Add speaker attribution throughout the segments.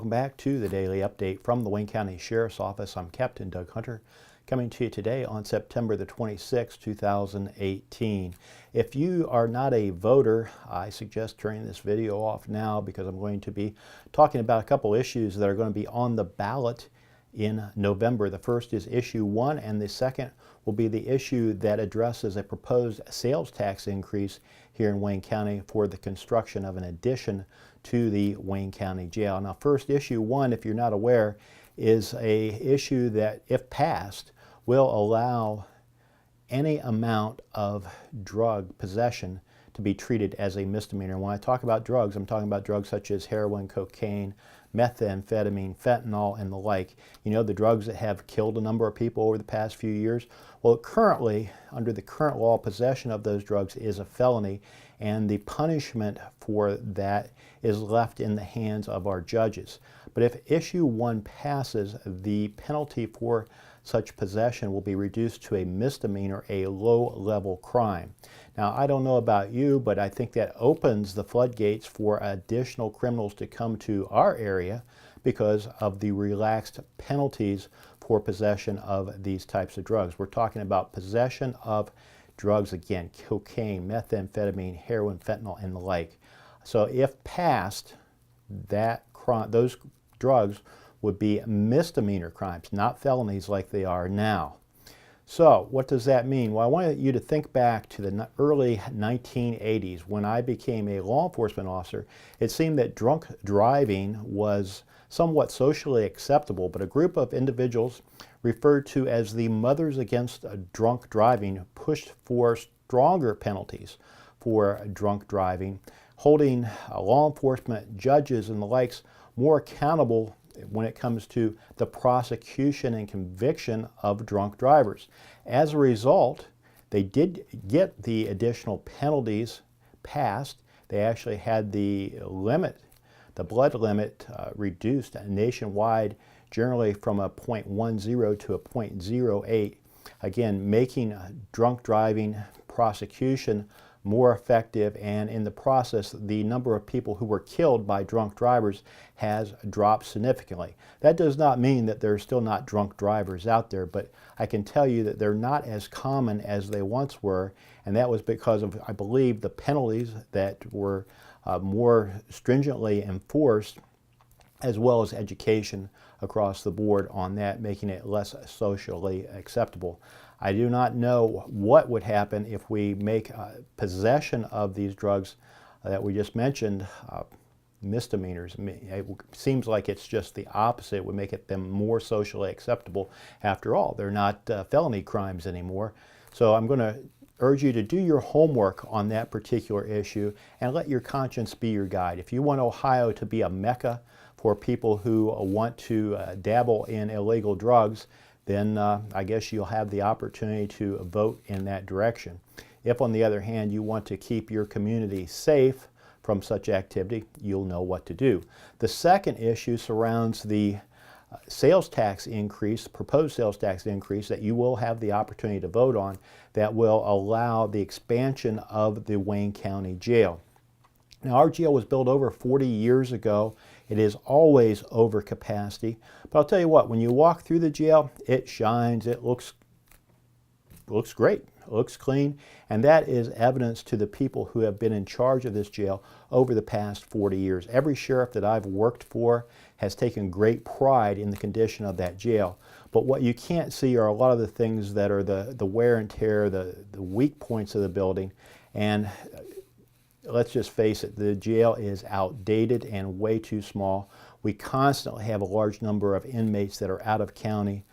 Speaker 1: welcome back to the Daily Update from the Wayne County Sheriff's Office. I'm Captain Doug Hunter, coming to you today on September the 26th, 2018. If you are not a voter, I suggest turning this video off now because I'm going to be talking about a couple issues that are going to be on the ballot in November. The first is issue 1, and the second will be the issue that addresses a proposed sales tax increase here in Wayne County for the construction of an addition to the Wayne County Jail. Now, first, issue 1, if you're not aware, is a issue that, if passed, will allow any amount of drug possession to be treated as a misdemeanor. When I talk about drugs, I'm talking about drugs such as heroin, cocaine, methamphetamine, fentanyl, and the like. You know, the drugs that have killed a number of people over the past few years. Well, currently, under the current law, possession of those drugs is a felony, and the punishment for that is left in the hands of our judges. But if issue 1 passes, the penalty for such possession will be reduced to a misdemeanor, a low-level crime. Now, I don't know about you, but I think that opens the floodgates for additional criminals to come to our area because of the relaxed penalties for possession of these types of drugs. We're talking about possession of drugs, again, cocaine, methamphetamine, heroin, fentanyl, and the like. So if passed, those drugs would be misdemeanor crimes, not felonies like they are now. So what does that mean? Well, I want you to think back to the early 1980s when I became a law enforcement officer. It seemed that drunk driving was somewhat socially acceptable, but a group of individuals referred to as the Mothers Against Drunk Driving pushed for stronger penalties for drunk driving, holding law enforcement, judges, and the likes more accountable when it comes to the prosecution and conviction of drunk drivers. As a result, they did get the additional penalties passed. They actually had the limit, the blood limit, reduced nationwide, generally from a 0.10 to a 0.08, again, making drunk driving prosecution more effective, and in the process, the number of people who were killed by drunk drivers has dropped significantly. That does not mean that there are still not drunk drivers out there, but I can tell you that they're not as common as they once were, and that was because of, I believe, the penalties that were more stringently enforced, as well as education across the board on that, making it less socially acceptable. I do not know what would happen if we make possession of these drugs that we just mentioned misdemeanors. It seems like it's just the opposite. It would make them more socially acceptable. After all, they're not felony crimes anymore. So I'm going to urge you to do your homework on that particular issue and let your conscience be your guide. If you want Ohio to be a mecca for people who want to dabble in illegal drugs, then I guess you'll have the opportunity to vote in that direction. If, on the other hand, you want to keep your community safe from such activity, you'll know what to do. The second issue surrounds the sales tax increase, proposed sales tax increase that you will have the opportunity to vote on, that will allow the expansion of the Wayne County Jail. Now, our jail was built over 40 years ago. It is always over capacity. But I'll tell you what, when you walk through the jail, it shines, it looks great, it looks clean, and that is evidence to the people who have been in charge of this jail over the past 40 years. Every sheriff that I've worked for has taken great pride in the condition of that jail. But what you can't see are a lot of the things that are the wear and tear, the weak points of the building. And let's just face it, the jail is outdated and way too small. We constantly have a large number of inmates that are out of county,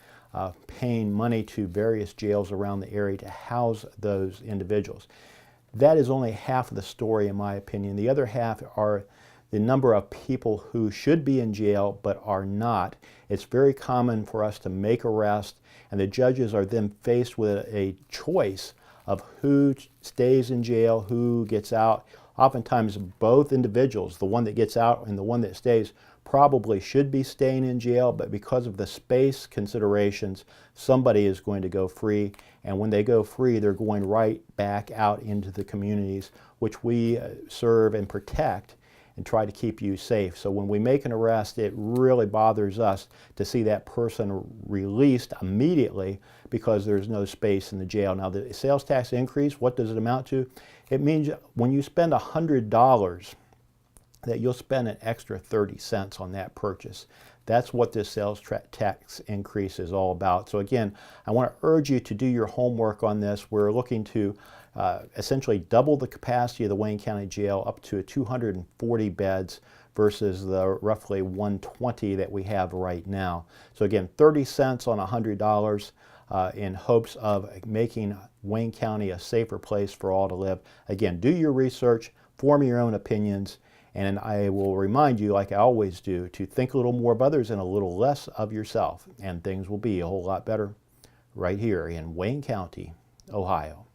Speaker 1: paying money to various jails around the area to house those individuals. That is only half of the story, in my opinion. The other half are the number of people who should be in jail but are not. It's very common for us to make arrests, and the judges are then faced with a choice of who stays in jail, who gets out. Oftentimes, both individuals, the one that gets out and the one that stays, probably should be staying in jail, but because of the space considerations, somebody is going to go free, and when they go free, they're going right back out into the communities which we serve and protect. and try to keep you safe. So when we make an arrest, it really bothers us to see that person released immediately because there's no space in the jail. Now, the sales tax increase, what does it amount to? It means when you spend $100, that you'll spend an extra 30 cents on that purchase. That's what this sales tax increase is all about. So again, I want to urge you to do your homework on this. We're looking to essentially double the capacity of the Wayne County Jail up to 240 beds versus the roughly 120 that we have right now. So again, 30 cents on $100 in hopes of making Wayne County a safer place for all to live. Again, do your research, form your own opinions, and I will remind you, like I always do, to think a little more of others and a little less of yourself, and things will be a whole lot better right here in Wayne County, Ohio.